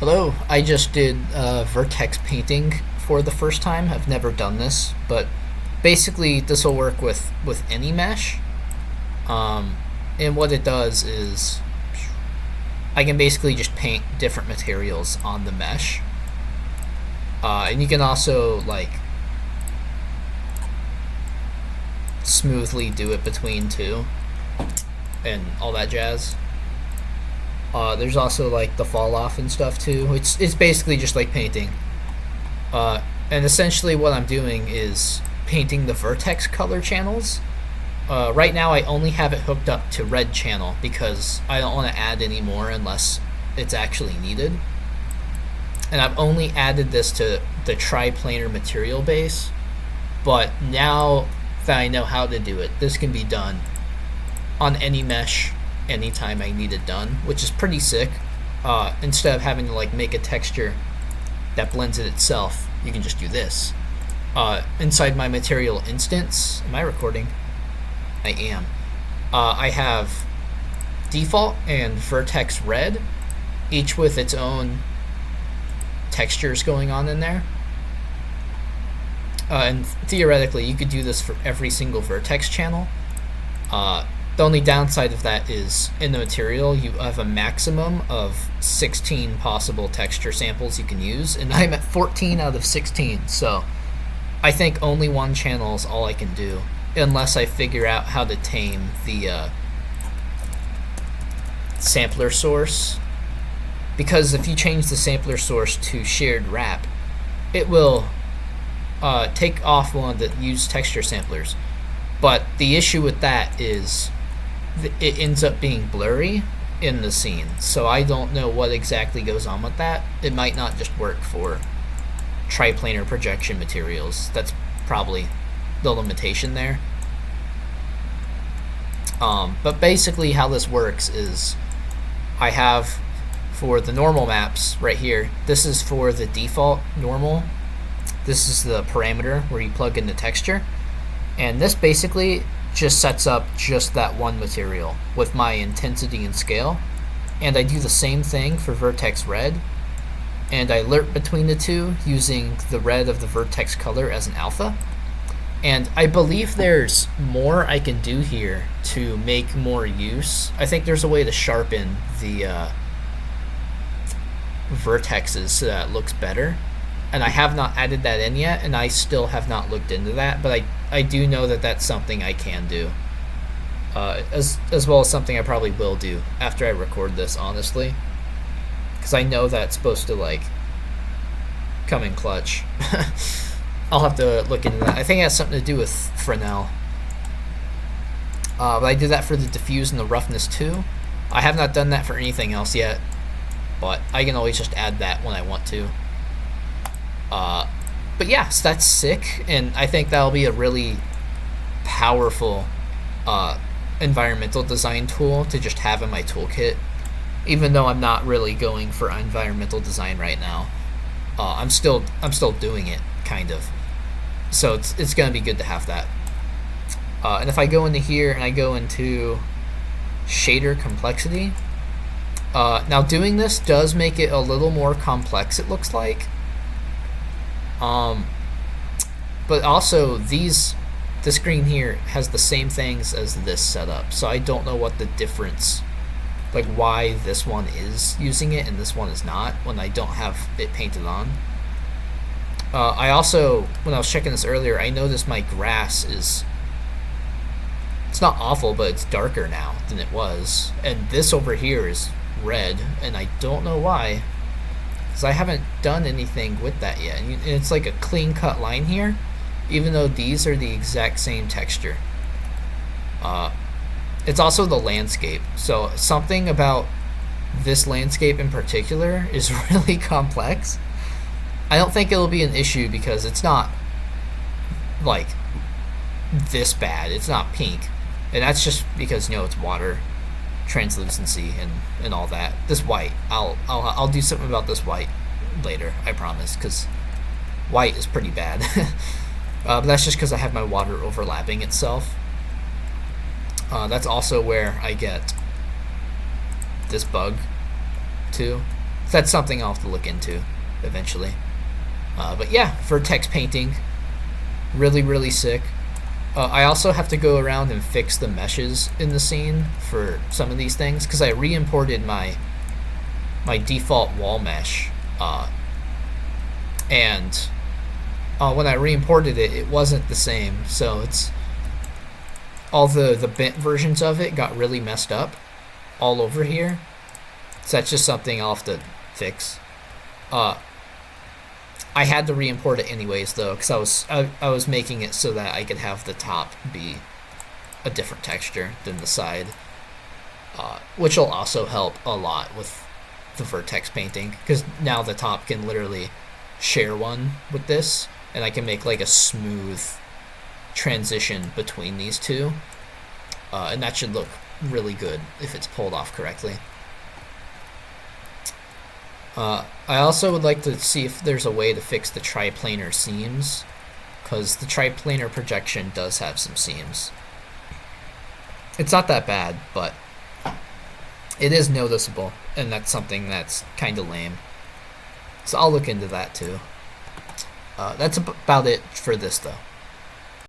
Hello, I just did Vertex painting for the first time. I've never done this, but basically this will work with any mesh. Um, and what it does is I can basically just paint different materials on the mesh. And you can also like smoothly do it between two and all that jazz. There's also like the fall off and stuff too. It's basically just like painting. And essentially what I'm doing is painting the vertex color channels. Right now I only have it hooked up to red channel because I don't want to add any more unless it's actually needed. And I've only added this to the triplanar material base, but now that I know how to do it, this can be done on any mesh anytime I need it done, which is pretty sick. Instead of having to like make a texture that blends it itself, you can just do this. Inside my material instance, am I recording? I am. I have default and vertex red, each with its own textures going on in there. And theoretically, you could do this for every single vertex channel. The only downside of that is in the material you have a maximum of 16 possible texture samples you can use, and I'm at 14 out of 16, so I think only one channel is all I can do, unless I figure out how to tame the sampler source. Because if you change the sampler source to shared wrap, it will take off one of the used texture samplers. But the issue with that is it ends up being blurry in the scene, so I don't know what exactly goes on with that. It might not just work for triplanar projection materials. That's probably the limitation there. But basically how this works is I have, for the normal maps right here, this is for the default normal. This is the parameter where you plug in the texture, and this basically just sets up just that one material with my intensity and scale. And I do the same thing for vertex red, and I lerp between the two using the red of the vertex color as an alpha. And I believe there's more I can do here to make more use. I think there's a way to sharpen the vertexes so that it looks better, and I have not added that in yet, and I still have not looked into that, but I do know that that's something I can do, as well as something I probably will do after I record this, honestly, because I know that's supposed to like come in clutch. I'll have to look into that. I think it has something to do with Fresnel, but I did that for the diffuse and the roughness too. I have not done that for anything else yet, but I can always just add that when I want to. But yeah, so that's sick, and I think that'll be a really powerful environmental design tool to just have in my toolkit, even though I'm not really going for environmental design right now. I'm still doing it, kind of. So it's gonna be good to have that. And if I go into here and I go into shader complexity, now doing this does make it a little more complex, it looks like. But also this screen here has the same things as this setup, so I don't know what the difference, like why this one is using it and this one is not when I don't have it painted on. I also, when I was checking this earlier, I noticed my grass it's not awful, but it's darker now than it was, and this over here is red, and I don't know why, because I haven't done anything with that yet. And it's like a clean cut line here, even though these are the exact same texture. It's also the landscape, so something about this landscape in particular is really complex. I don't think it'll be an issue because it's not like this bad. It's not pink, and that's just because it's water translucency and all that. This white, I'll do something about this white later, I promise, because white is pretty bad. But that's just because I have my water overlapping itself. That's also where I get this bug too. So that's something I'll have to look into eventually. But yeah, Vertex painting, really, really sick. I also have to go around and fix the meshes in the scene for some of these things because I re-imported my default wall mesh, and when I re-imported it, it wasn't the same. So it's all the bent versions of it got really messed up all over here. So that's just something I'll have to fix. I had to re-import it anyways though, because I was making it so that I could have the top be a different texture than the side, which will also help a lot with the Vertex painting, because now the top can literally share one with this, and I can make like a smooth transition between these two, and that should look really good if it's pulled off correctly. I also would like to see if there's a way to fix the triplanar seams, because the triplanar projection does have some seams. It's not that bad, but it is noticeable, and that's something that's kind of lame. So I'll look into that too. That's about it for this though.